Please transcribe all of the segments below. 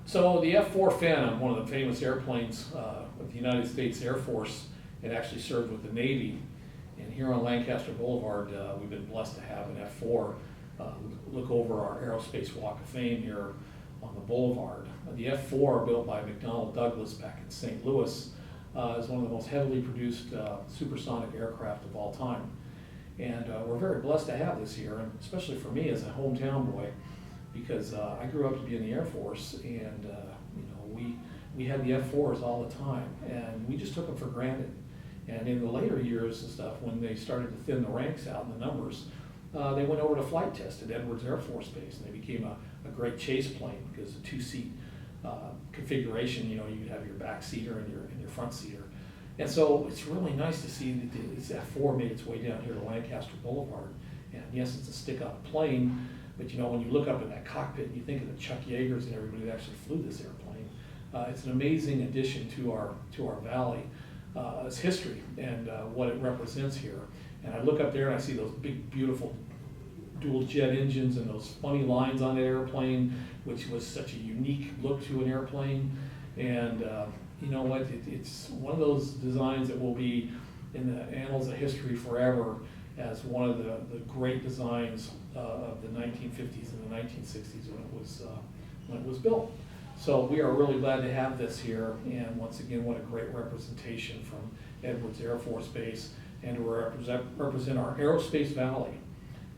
So the F-4 Phantom, one of the famous airplanes of the United States Air Force, it actually served with the Navy. And here on Lancaster Boulevard, we've been blessed to have an F-4 look over our Aerospace Walk of Fame here on the boulevard. The F-4, built by McDonnell Douglas back in St. Louis, is one of the most heavily produced supersonic aircraft of all time. And we're very blessed to have this here, and especially for me as a hometown boy, because I grew up to be in the Air Force, and we had the F-4s all the time, and we just took them for granted. And in the later years and stuff, when they started to thin the ranks out in the numbers, they went over to flight test at Edwards Air Force Base, and they became a great chase plane because the two-seat configuration, you could have your back seater and your front seater. And so it's really nice to see that this F-4 made its way down here to Lancaster Boulevard. And yes, it's a stick-on plane, but when you look up in that cockpit and you think of the Chuck Yeagers and everybody that actually flew this airplane, it's an amazing addition to our valley. Its history and what it represents here. And I look up there and I see those big, beautiful dual jet engines and those funny lines on the airplane, which was such a unique look to an airplane. And you know what? It's one of those designs that will be in the annals of history forever as one of the great designs of the 1950s and the 1960s when it was built. So we are really glad to have this here, and once again, what a great representation from Edwards Air Force Base, and to represent our Aerospace Valley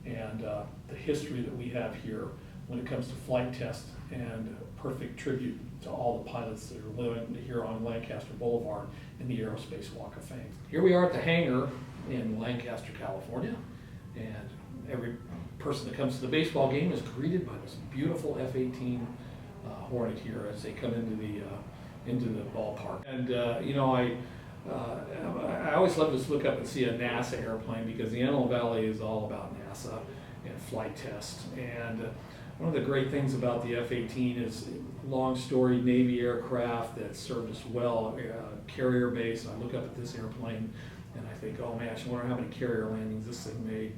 and the history that we have here when it comes to flight test, and perfect tribute to all the pilots that are living here on Lancaster Boulevard in the Aerospace Walk of Fame. Here we are at the hangar in Lancaster, California, and every person that comes to the baseball game is greeted by this beautiful F-18 Hornet here as they come into the ballpark. And I always love to look up and see a NASA airplane, because the Antelope Valley is all about NASA and flight tests. And one of the great things about the F-18 is long storied Navy aircraft that served us well, carrier base. I look up at this airplane and I think, oh man, I wonder how many carrier landings this thing made,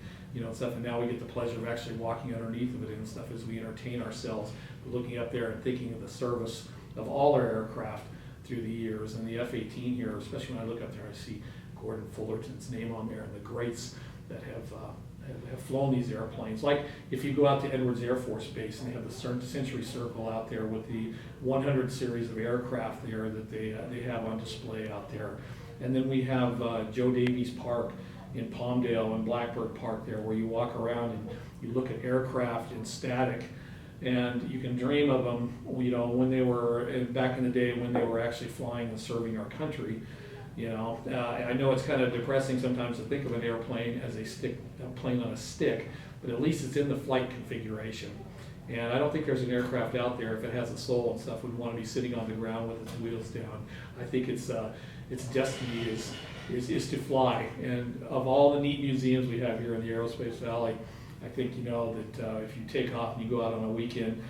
stuff. And now we get the pleasure of actually walking underneath of it and stuff as we entertain ourselves, looking up there and thinking of the service of all our aircraft through the years. And the F-18 here, especially when I look up there, I see Gordon Fullerton's name on there and the greats that have flown these airplanes. Like if you go out to Edwards Air Force Base and they have the Century Circle out there with the 100 series of aircraft there that they have on display out there. And then we have Joe Davies Park in Palmdale and Blackbird Park there, where you walk around and you look at aircraft in static, and you can dream of them, when they were back in the day when they were actually flying and serving our country. I know it's kind of depressing sometimes to think of an airplane as a plane on a stick, but at least it's in the flight configuration. And I don't think there's an aircraft out there, if it has a soul and stuff, would want to be sitting on the ground with its wheels down. I think its destiny is to fly. And of all the neat museums we have here in the Aerospace Valley, I think that if you take off and you go out on a weekend,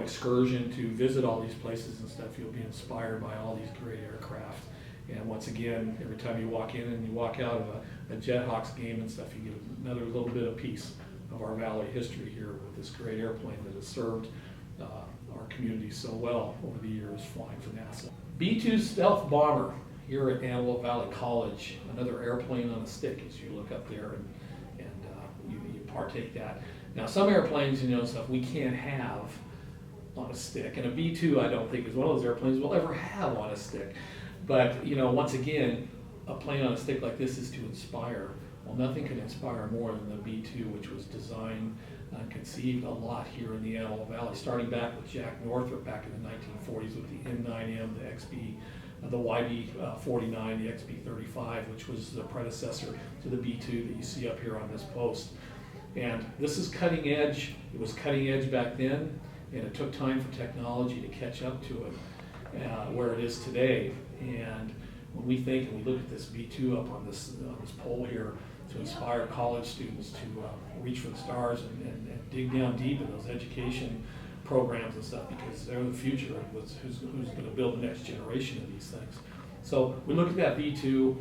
excursion to visit all these places and stuff, you'll be inspired by all these great aircraft. And once again, every time you walk in and you walk out of a Jethawks game and stuff, you get another little bit of piece of our valley history here with this great airplane that has served our community so well over the years flying for NASA. B-2 Stealth Bomber here at Antelope Valley College, another airplane on a stick as you look up there and you partake that. Now some airplanes, stuff we can't have on a stick, and a B-2 I don't think is one of those airplanes we'll ever have on a stick. But once again, a plane on a stick like this is to inspire. Well, nothing can inspire more than the B-2, which was designed and conceived a lot here in the Antelope Valley, starting back with Jack Northrop back in the 1940s with the N9M, the XB, the YB-49, the XB-35, which was the predecessor to the B-2 that you see up here on this post. And this is cutting edge. It was cutting edge back then, and it took time for technology to catch up to it where it is today. And when we think and we look at this B-2 up on this pole here to inspire college students to reach for the stars and dig down deep in those education programs and stuff, because they're the future of who's going to build the next generation of these things. So we look at that B-2.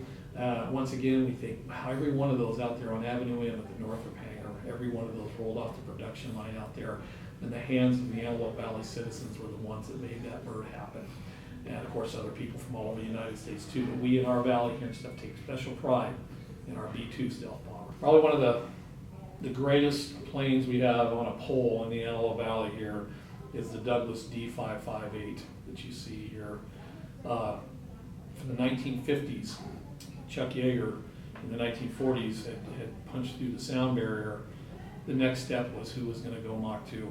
Once again, we think, wow, every one of those out there on Avenue M at the Northrop hangar, every one of those rolled off the production line out there, and the hands of the Antelope Valley citizens were the ones that made that bird happen. And of course, other people from all over the United States too. But we in our valley here and stuff take special pride in our B-2 stealth bomber. Probably one of the greatest planes we have on a pole in the Antelope Valley here is the Douglas D558 that you see here. From the 1950s, Chuck Yeager in the 1940s had punched through the sound barrier. The next step was who was going to go Mach 2.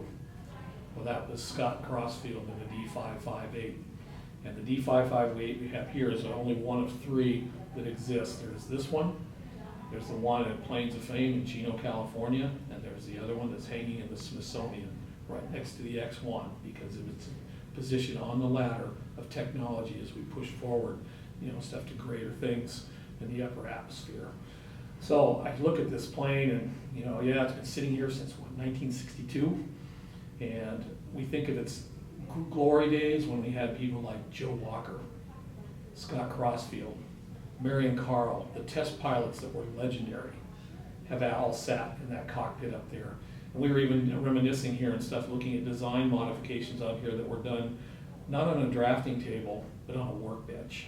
Well, that was Scott Crossfield in the D558. And the D558 we have here is only one of three that exist. There's this one, there's the one at Plains of Fame in Chino, California, and there's the other one that's hanging in the Smithsonian right next to the X1 because it was positioned on the ladder of technology as we push forward, stuff to greater things in the upper atmosphere. So I look at this plane and, it's been sitting here since 1962, and we think of its glory days when we had people like Joe Walker, Scott Crossfield, Marion Carl, the test pilots that were legendary, have all sat in that cockpit up there. And we were even reminiscing here and stuff, looking at design modifications out here that were done not on a drafting table, but on a workbench,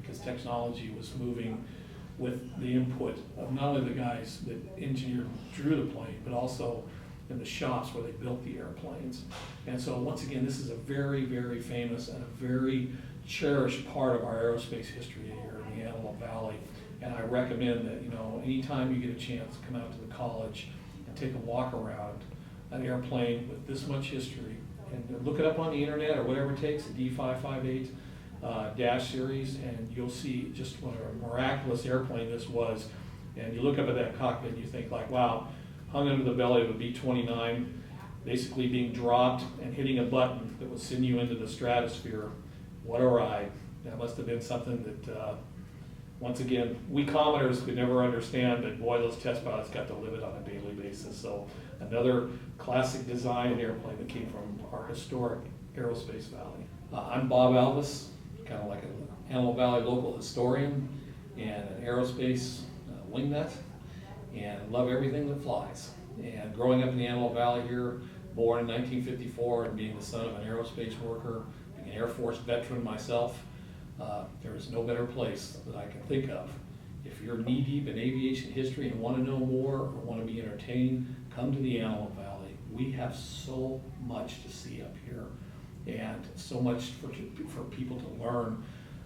because technology was moving with the input of not only the guys that engineered and drew the plane, but also in the shops where they built the airplanes. And so once again, this is a very, very famous and a very cherished part of our aerospace history here in the Antelope Valley. And I recommend that, anytime you get a chance, come out to the college and take a walk around an airplane with this much history, and look it up on the internet or whatever it takes, the D558 dash series, and you'll see just what a miraculous airplane this was. And you look up at that cockpit and you think like, wow, hung under the belly of a B-29, basically being dropped and hitting a button that would send you into the stratosphere. What a ride. That must have been something that, once again, we commoners could never understand, but boy, those test pilots got to live it on a daily basis. So another classic design airplane that came from our historic aerospace valley. I'm Bob Alvis, kind of like an Antelope Valley local historian and an aerospace wingnut, and love everything that flies. And growing up in the Antelope Valley here, born in 1954 and being the son of an aerospace worker, being an Air Force veteran myself, there is no better place that I can think of. If you're knee-deep in aviation history and want to know more or want to be entertained, come to the Antelope Valley. We have so much to see up here and so much for people to learn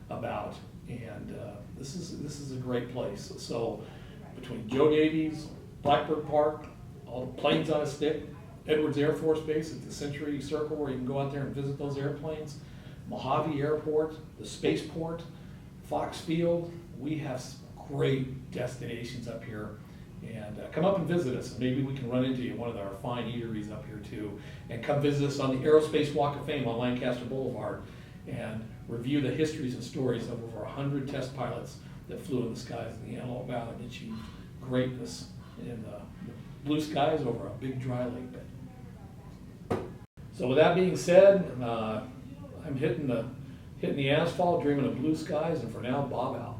about. And this is a great place. So between Joe Davies, Blackbird Park, all the planes on a stick, Edwards Air Force Base at the Century Circle where you can go out there and visit those airplanes, Mojave Airport, the Spaceport, Fox Field, we have great destinations up here. And come up and visit us, and maybe we can run into you at one of our fine eateries up here too. And come visit us on the Aerospace Walk of Fame on Lancaster Boulevard and review the histories and stories of over 100 test pilots that flew in the skies of the Antelope Valley and achieved greatness in the blue skies over a big dry lake bed. So with that being said, I'm hitting the asphalt, dreaming of blue skies, and for now, Bob out.